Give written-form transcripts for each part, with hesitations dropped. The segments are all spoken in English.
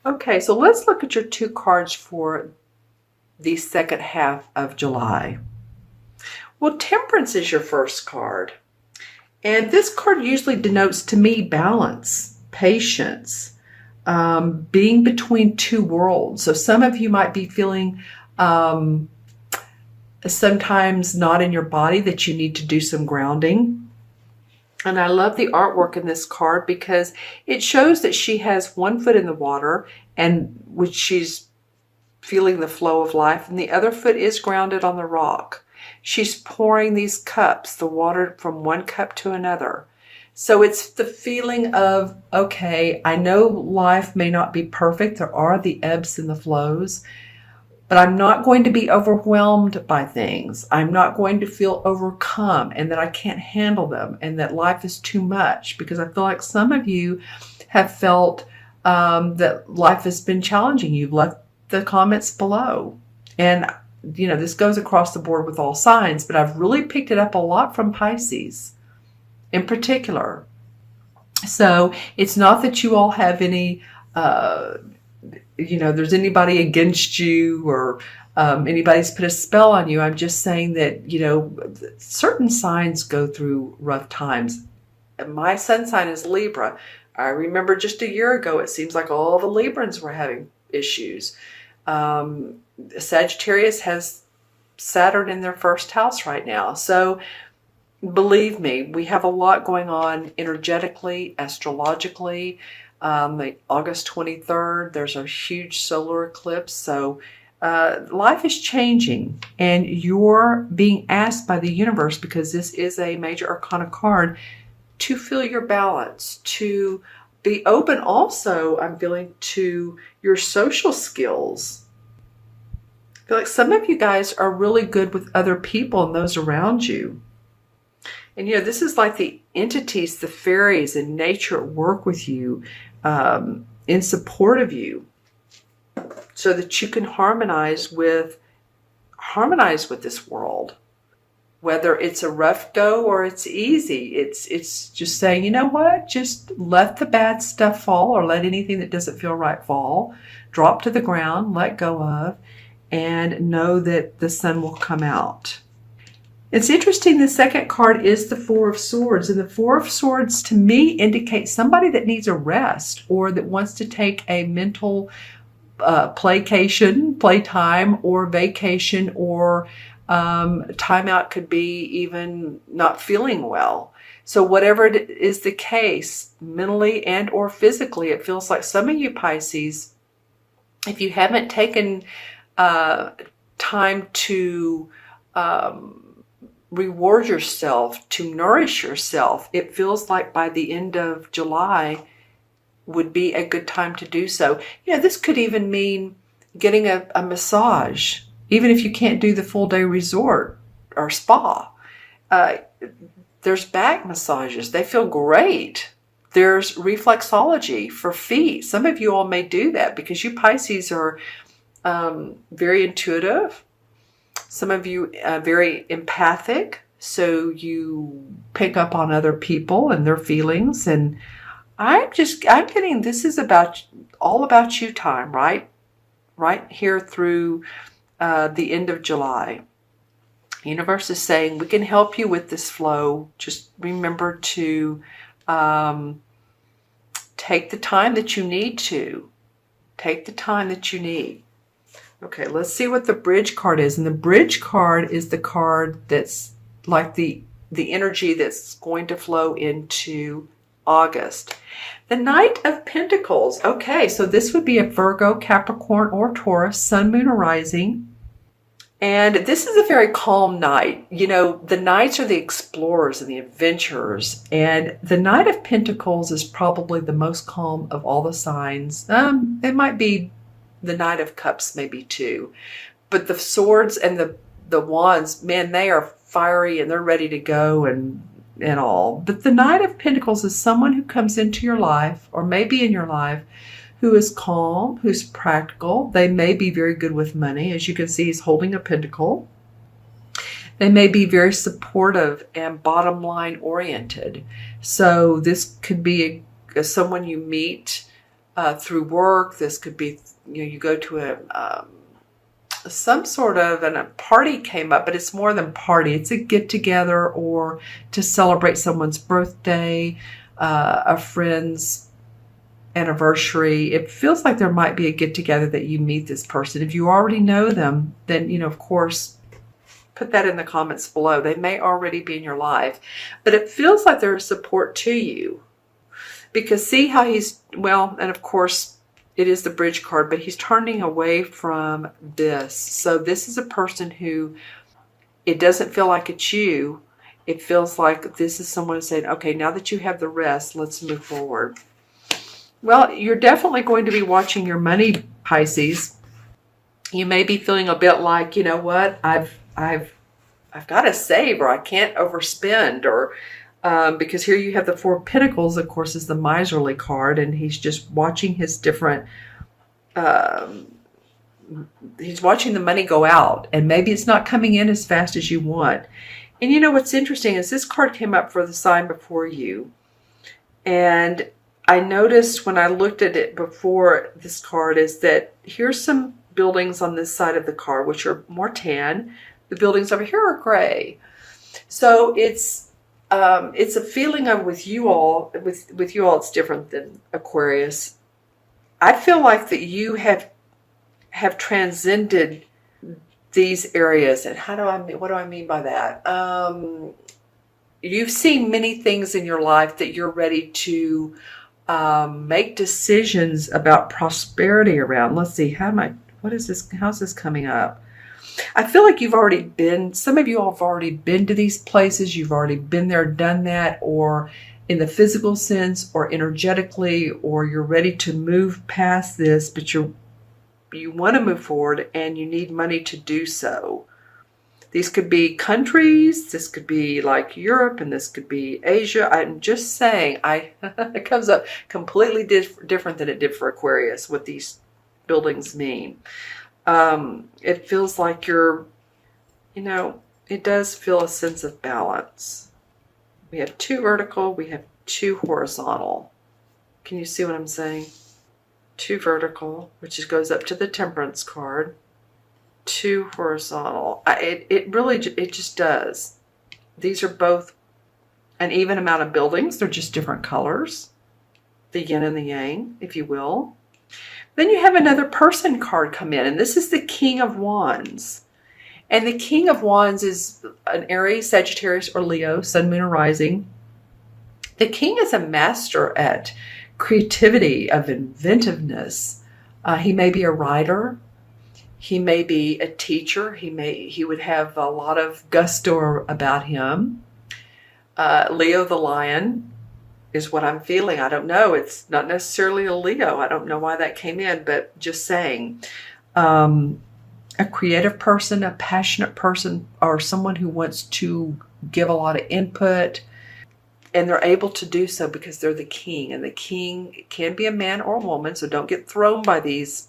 Okay, so let's look at your two cards for the second half of July. Well, Temperance is your first card. And this card usually denotes to me balance, patience, being between two worlds. So some of you might be feeling sometimes not in your body, that you need to do some grounding. And I love the artwork in this card because it shows that she has one foot in the water, and which she's feeling the flow of life, and the other foot is grounded on the rock. She's pouring these cups, the water from one cup to another. So it's the feeling of, okay, I know life may not be perfect. There are the ebbs and the flows, but I'm not going to be overwhelmed by things. I'm not going to feel overcome and that I can't handle them and that life is too much, because I feel like some of you have felt that life has been challenging. You've left the comments below. And, you know, this goes across the board with all signs, but I've really picked it up a lot from Pisces in particular. So it's not that you all have any there's anybody against you or anybody's put a spell on you. I'm just saying that, certain signs go through rough times. My sun sign is Libra. I remember just a year ago, it seems like all the Librans were having issues. Sagittarius has Saturn in their first house right now. So believe me, we have a lot going on energetically, astrologically. August 23rd, there's a huge solar eclipse. So life is changing, and you're being asked by the universe, because this is a major arcana card, to feel your balance, to be open also, I'm feeling, to your social skills. I feel like some of you guys are really good with other people and those around you. And, this is like the entities, the fairies and nature at work with you, in support of you, so that you can harmonize with this world. Whether it's a rough go or it's easy, it's just saying, you know what, just let the bad stuff fall, or let anything that doesn't feel right fall, drop to the ground, let go of, and know that the sun will come out. It's interesting, the second card is the Four of Swords, and the Four of Swords to me indicates somebody that needs a rest, or that wants to take a mental playtime, or vacation, or time out. Could be even not feeling well. So whatever it is the case, mentally and or physically, it feels like some of you Pisces, if you haven't taken time to reward yourself, to nourish yourself, it feels like by the end of July would be a good time to do so. This could even mean getting a massage, even if you can't do the full day resort or spa. There's back massages. They feel great. There's reflexology for feet. Some of you all may do that because you Pisces are very intuitive. Some of you very empathic, so you pick up on other people and their feelings. And I'm getting, this is all about you time, right here through the end of July. The universe is saying we can help you with this flow. Just remember to take the time that you need to. Take the time that you need. Okay, let's see what the bridge card is. And the bridge card is the card that's like the energy that's going to flow into August. The Knight of Pentacles. Okay, so this would be a Virgo, Capricorn, or Taurus, Sun, Moon, or Rising. And this is a very calm night. The knights are the explorers and the adventurers. And the Knight of Pentacles is probably the most calm of all the signs. It might be the Knight of Cups, maybe too. But the swords and the wands, man, they are fiery and they're ready to go and all. But the Knight of Pentacles is someone who comes into your life, or maybe in your life, who is calm, who's practical. They may be very good with money. As you can see, he's holding a pentacle. They may be very supportive and bottom line oriented. So this could be someone you meet through work. This could be, you go to some sort of, and a party came up, but it's more than party. It's a get together or to celebrate someone's birthday, a friend's anniversary. It feels like there might be a get together that you meet this person. If you already know them, then, of course, put that in the comments below. They may already be in your life, but it feels like there's support to you, because see how he's, well, and of course, it is the bridge card, but he's turning away from this. So this is a person who, it doesn't feel like it's you. It feels like this is someone saying, okay, now that you have the rest, let's move forward. Well, you're definitely going to be watching your money, Pisces. You may be feeling a bit like, you know what, I've got to save, or I can't overspend, or because here you have the Four of Pentacles, of course, is the miserly card, and he's just watching his different, he's watching the money go out, and maybe it's not coming in as fast as you want. And what's interesting is this card came up for the sign before you, and I noticed when I looked at it before this card is that here's some buildings on this side of the card, which are more tan. The buildings over here are gray. So it's a feeling of with you all, it's different than Aquarius. I feel like that you have transcended these areas. And what do I mean by that? You've seen many things in your life that you're ready to make decisions about prosperity around. Let's see, how's this coming up? I feel like you've already been, some of you all have already been to these places. You've already been there, done that, or in the physical sense or energetically, or you're ready to move past this, but you want to move forward and you need money to do so. These could be countries, this could be like Europe, and this could be Asia. I'm just saying, it comes up completely different than it did for Aquarius, what these buildings mean. It feels like you're, it does feel a sense of balance. We have 2 vertical, we have 2 horizontal. Can you see what I'm saying? 2 vertical, which goes up to the Temperance card. 2 horizontal. It just does. These are both an even amount of buildings. They're just different colors. The yin and the yang, if you will. Then you have another person card come in, and this is the King of Wands. And the King of Wands is an Aries, Sagittarius, or Leo, Sun, Moon, or Rising. The King is a master at creativity, of inventiveness. He may be a writer. He may be a teacher. He would have a lot of gusto about him. Leo the Lion is what I'm feeling. I don't know. It's not necessarily a Leo. I don't know why that came in, but just saying. A creative person, a passionate person, or someone who wants to give a lot of input, and they're able to do so because they're the king. And the king can be a man or a woman, so don't get thrown by these.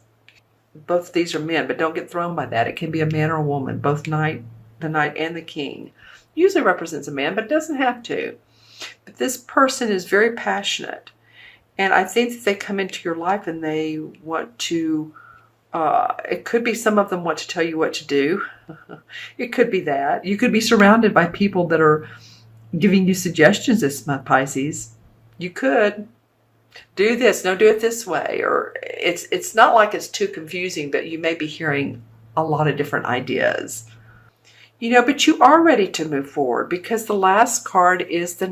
Both of these are men, but don't get thrown by that. It can be a man or a woman. Both the knight and the king usually represents a man, but it doesn't have to. But this person is very passionate, and I think that they come into your life and they want to, it could be some of them want to tell you what to do. It could be that. You could be surrounded by people that are giving you suggestions this month, Pisces. You could do this, no, do it this way. Or it's not like it's too confusing, but you may be hearing a lot of different ideas. But you are ready to move forward, because the last card is the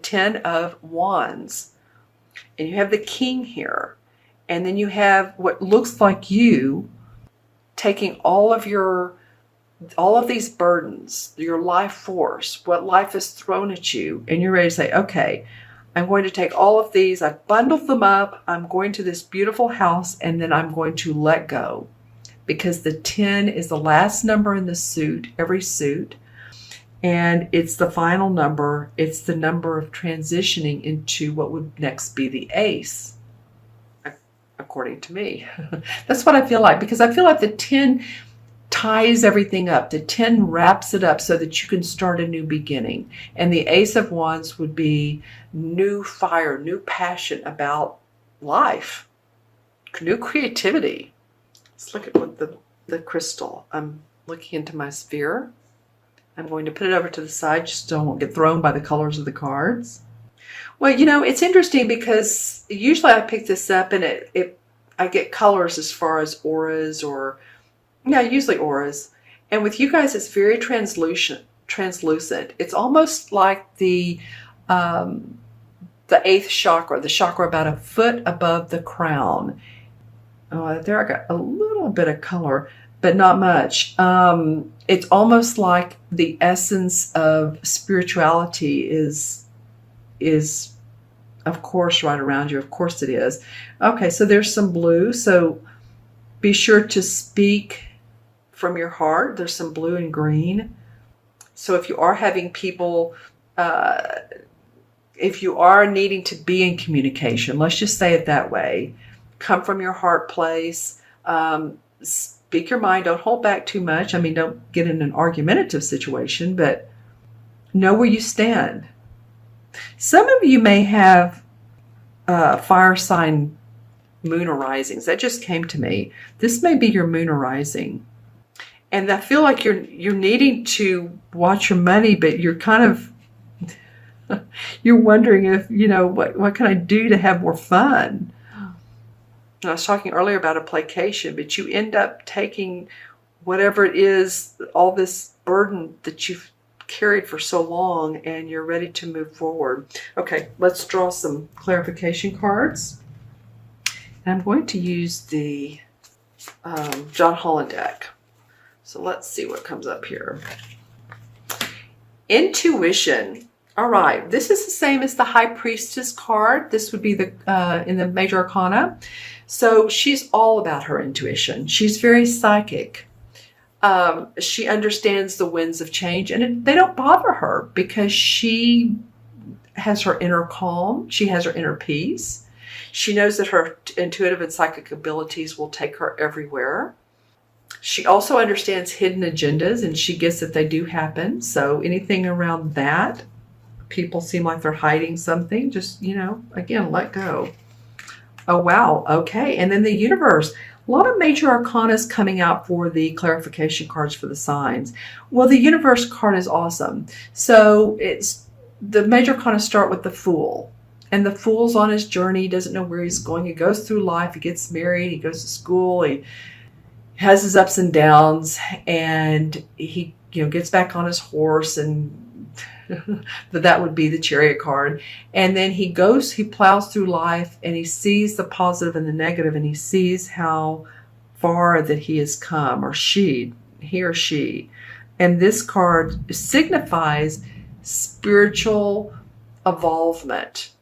10 of Wands. And you have the King here. And then you have what looks like you taking all of these burdens, your life force, what life has thrown at you, and you're ready to say, okay, I'm going to take all of these, I've bundled them up, I'm going to this beautiful house, and then I'm going to let go. Because the 10 is the last number in the suit, every suit, and it's the final number. It's the number of transitioning into what would next be the ace, according to me. That's what I feel like, because I feel like the 10 ties everything up. The 10 wraps it up so that you can start a new beginning. And the Ace of Wands would be new fire, new passion about life, new creativity. Let's look at what the crystal. I'm looking into my sphere. I'm going to put it over to the side just so I won't get thrown by the colors of the cards. Well, you know, it's interesting because usually I pick this up and I get colors as far as auras or, yeah, usually auras. And with you guys, it's very translucent. It's almost like the 8th chakra, the chakra about a foot above the crown. Oh, there I got a little bit of color, but not much. It's almost like the essence of spirituality is of course right around you. Of course it is. Okay, so there's some blue. So be sure to speak from your heart. There's some blue and green. So if you are having people, if you are needing to be in communication, let's just say it that way, come from your heart place, speak your mind, don't hold back too much. I mean, don't get in an argumentative situation, but know where you stand. Some of you may have fire sign moon arisings. That just came to me. This may be your moon arising. And I feel like you're needing to watch your money, but you're kind of, you're wondering if, you know, what can I do to have more fun? I was talking earlier about a placation, but you end up taking whatever it is, all this burden that you've carried for so long, and you're ready to move forward. Okay, let's draw some clarification cards. And I'm going to use the John Holland deck. So let's see what comes up here. Intuition. All right, this is the same as the High Priestess card. This would be the in the Major Arcana. So she's all about her intuition. She's very psychic. She understands the winds of change, and they don't bother her because she has her inner calm. She has her inner peace. She knows that her intuitive and psychic abilities will take her everywhere. She also understands hidden agendas, and she gets that they do happen. So anything around that, people seem like they're hiding something, just, you know, again, let go. Oh, wow. Okay. And then the universe. A lot of major arcanas coming out for the clarification cards for the signs. Well, the universe card is awesome. So it's the major arcana start with the Fool. And the Fool's on his journey. He doesn't know where he's going. He goes through life. He gets married. He goes to school. He has his ups and downs. And he, you know, gets back on his horse, and but that would be the Chariot card. And then he plows through life, and he sees the positive and the negative, and he sees how far that he has come, or he or she. And this card signifies spiritual evolvement,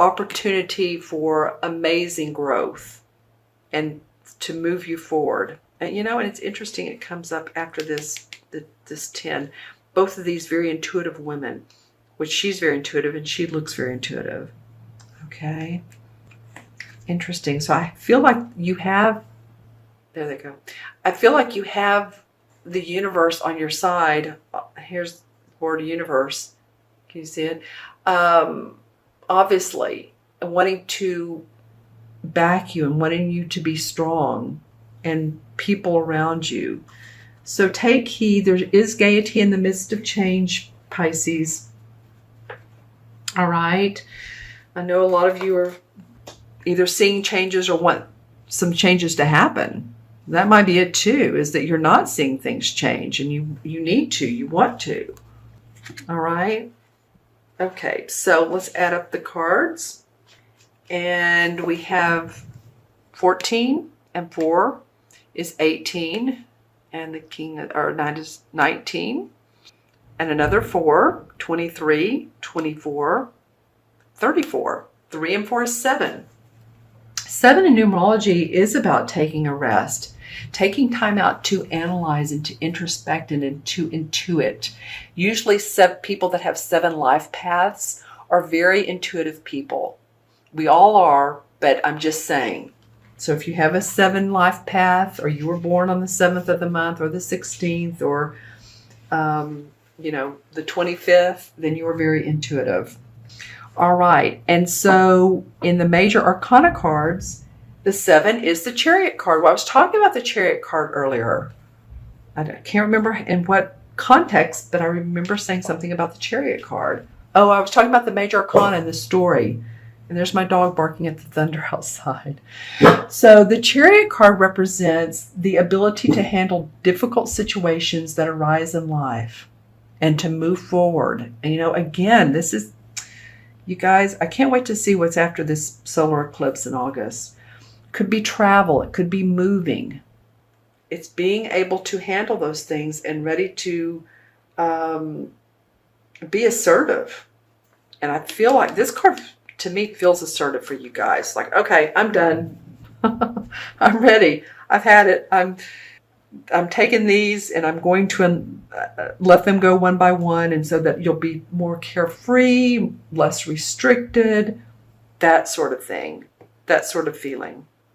opportunity for amazing growth, and to move you forward. And, you know, and it's interesting, it comes up after this 10. Both of these very intuitive women, which she's very intuitive and she looks very intuitive. Okay. Interesting. So I feel like you have, there they go. I feel like you have the universe on your side. Here's the word universe. Can you see it? Obviously, wanting to back you and wanting you to be strong, and people around you. So take heed. There is gaiety in the midst of change, Pisces. All right. I know a lot of you are either seeing changes or want some changes to happen. That might be it too, is that you're not seeing things change, and you need to, you want to. All right. Okay, so let's add up the cards. And we have 14 and 4 is 18. And the king, or 9 is 19. And another 4, 23, 24, 34. 3 and 4 is 7. 7 in numerology is about taking a rest, taking time out to analyze and to introspect and to intuit. Usually people that have 7 life paths are very intuitive people. We all are, but I'm just saying. So if you have a 7 life path, or you were born on the 7th of the month, or the 16th, or, you know, the 25th, then you are very intuitive. All right. And so in the major arcana cards, the 7 is the Chariot card. Well, I was talking about the Chariot card earlier. I can't remember in what context, but I remember saying something about the Chariot card. Oh, I was talking about the major arcana in the story. And there's my dog barking at the thunder outside. So the Chariot card represents the ability to handle difficult situations that arise in life and to move forward. And, again, this is, you guys, I can't wait to see what's after this solar eclipse in August. Could be travel. It could be moving. It's being able to handle those things and ready to be assertive. And I feel like this card, to me, feels assertive for you guys. Like, okay, I'm done. I'm ready. I've had it. I'm taking these and I'm going to let them go one by one, and so that you'll be more carefree, less restricted, that sort of thing, that sort of feeling.